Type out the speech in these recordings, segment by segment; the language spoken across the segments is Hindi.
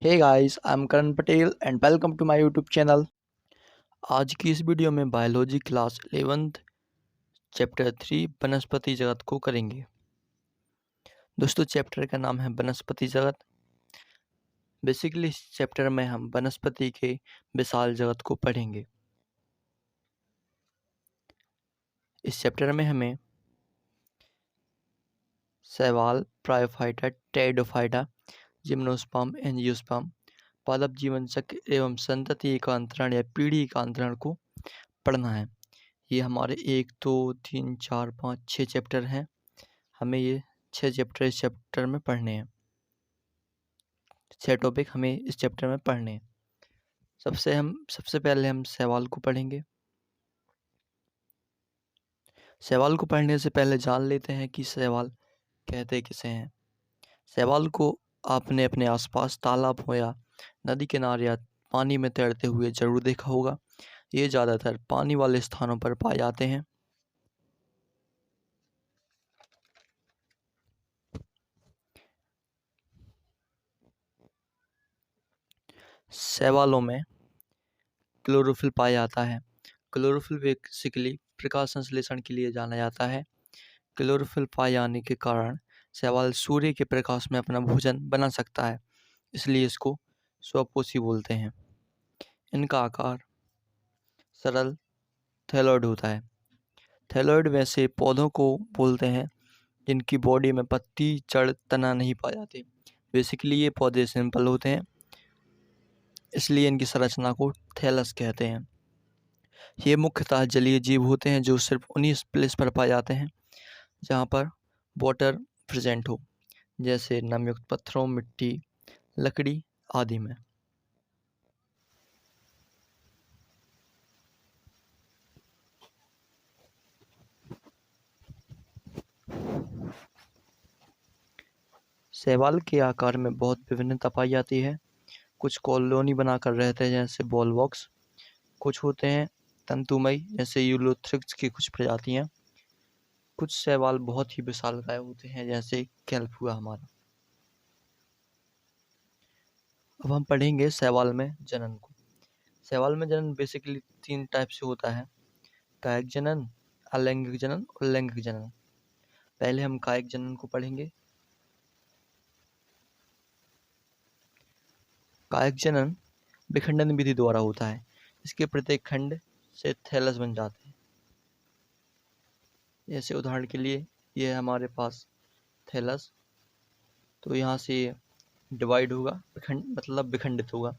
Hey guys, I'm Karan Patel and welcome to my YouTube channel। आज की इस वीडियो में बायोलॉजी क्लास 11th चैप्टर 3 वनस्पति जगत को करेंगे। दोस्तों चैप्टर का नाम है वनस्पति जगत। बेसिकली इस चैप्टर में हम वनस्पति के विशाल जगत को पढ़ेंगे। इस चैप्टर में हमें शैवाल, ब्रायोफाइटा, टेरिडोफाइटा, जिम्नोस्पर्म, एंजियोस्पर्म, पादप जीवन चक्र एवं संतति एकांतरण या पीढ़ी एकांतरण को पढ़ना है। ये हमारे 1, 2, 3, 4, 5, 6 चैप्टर हैं। हमें ये 6 चैप्टर इस चैप्टर में पढ़ने हैं। 6 टॉपिक हमें इस चैप्टर में पढ़ने हैं। सबसे पहले हम शैवाल को पढ़ेंगे। शैवाल को पढ़ने से पहले जान लेते हैं कि शैवाल कहते किसे हैं। शैवाल को आपने अपने आसपास तालाब हो या नदी किनारे या पानी में तैरते हुए जरूर देखा होगा। ये ज़्यादातर पानी वाले स्थानों पर पाए जाते हैं। शैवालों में क्लोरोफिल पाया जाता है। क्लोरोफिल बेसिकली प्रकाश संश्लेषण के लिए जाना जाता है। क्लोरोफिल पाए जाने के कारण शैवाल सूर्य के प्रकाश में अपना भोजन बना सकता है, इसलिए इसको स्वपोषी बोलते हैं। इनका आकार सरल थैलॉइड होता है। थैलॉइड वैसे पौधों को बोलते हैं जिनकी बॉडी में पत्ती, जड़, तना नहीं पाए जाते। बेसिकली ये पौधे सिंपल होते हैं, इसलिए इनकी संरचना को थैलस कहते हैं। ये मुख्यतः जलीय जीव होते हैं जो सिर्फ उन्हीं प्लेस पर पाए जाते हैं जहाँ पर वाटर प्रेजेंट हो, जैसे नमयुक्त पत्थरों, मिट्टी, लकड़ी आदि में। शैवाल के आकार में बहुत विभिन्नता पाई जाती है। कुछ कॉलोनी बनाकर रहते हैं जैसे बॉलवॉक्स, कुछ होते हैं तंतुमय जैसे यूलोथ्रिक्स की कुछ प्रजातियां, कुछ शैवाल बहुत ही विशालकाय होते हैं जैसे केल्प हुआ हमारा। अब हम पढ़ेंगे शैवाल में जनन को। शैवाल में जनन बेसिकली 3 टाइप से होता है: कायिक जनन, अलैंगिक जनन और लैंगिक जनन। पहले हम कायिक जनन को पढ़ेंगे। कायिक जनन विखंडन विधि द्वारा होता है। इसके प्रत्येक खंड से थैलस बन जाते हैं। जैसे उदाहरण के लिए ये है हमारे पास थैलस, तो यहाँ से डिवाइड होगा, मतलब विखंडित होगा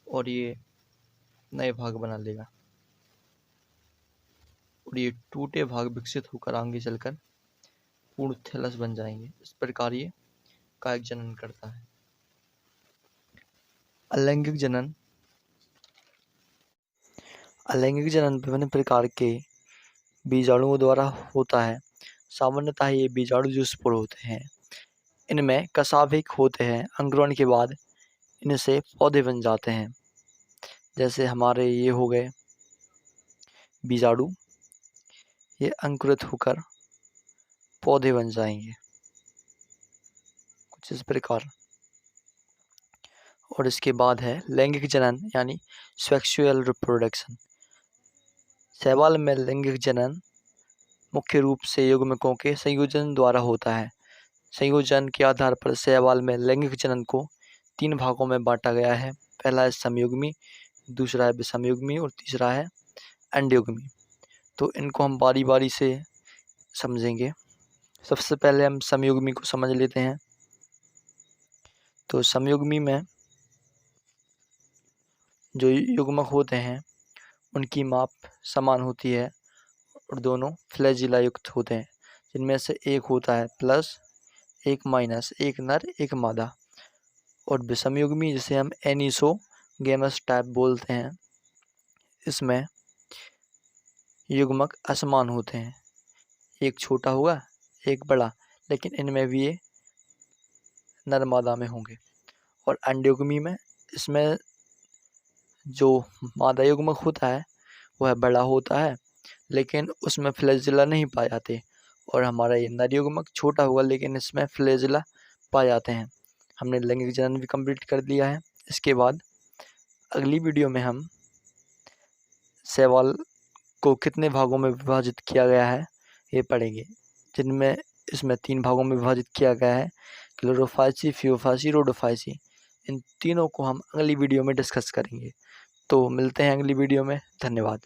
और ये नए भाग बना लेगा और ये टूटे भाग विकसित होकर आगे चलकर पूर्ण थैलस बन जाएंगे। इस प्रकार ये कायिक जनन करता है। अलैंगिक जनन विभिन्न प्रकार के बीजाणुओं द्वारा होता है। सामान्यतः ये बीजाणु जो स्पोर होते हैं, इनमें कशाभिक होते हैं। अंकुरण के बाद इनसे पौधे बन जाते हैं। जैसे हमारे ये हो गए बीजाणु, ये अंकुरित होकर पौधे बन जाएंगे कुछ इस प्रकार। और इसके बाद है लैंगिक जनन यानी सेक्सुअल रिप्रोडक्शन। शैवाल में लैंगिक जनन मुख्य रूप से युग्मकों के संयोजन द्वारा होता है। संयोजन के आधार पर शैवाल में लैंगिक जनन को 3 भागों में बांटा गया है। पहला है समयुग्मी, दूसरा है विषमयुग्मी और तीसरा है अंडयुग्मी। तो इनको हम बारी बारी से समझेंगे। सबसे पहले हम समयुग्मी को समझ लेते हैं। तो समयुग्मी में जो युग्मक होते हैं उनकी माप समान होती है और दोनों फ्लैजिला युक्त होते हैं, जिनमें से एक होता है प्लस, एक माइनस, एक नर एक मादा। और विषमयुग्मी जिसे हम एनिसोगेमस टाइप बोलते हैं, इसमें युग्मक असमान होते हैं, एक छोटा होगा एक बड़ा, लेकिन इनमें भी ये नर मादा में होंगे। और अंडयुग्मी में इसमें जो मादा युग्मक होता है वह बड़ा होता है, लेकिन उसमें फ्लैजिला नहीं पाए जाते। और हमारा ये नर युग्मक छोटा होगा लेकिन इसमें फ्लैजिला पाए जाते हैं। हमने लैंगिक जनन भी कंप्लीट कर लिया है। इसके बाद अगली वीडियो में हम शैवाल को कितने भागों में विभाजित किया गया है ये पढ़ेंगे, जिनमें इसमें 3 भागों में विभाजित किया गया है, क्लोरोफाइसी, फियोफाइसी, रोडोफाइसी। इन तीनों को हम अगली वीडियो में डिस्कस करेंगे। तो मिलते हैं अगली वीडियो में। धन्यवाद।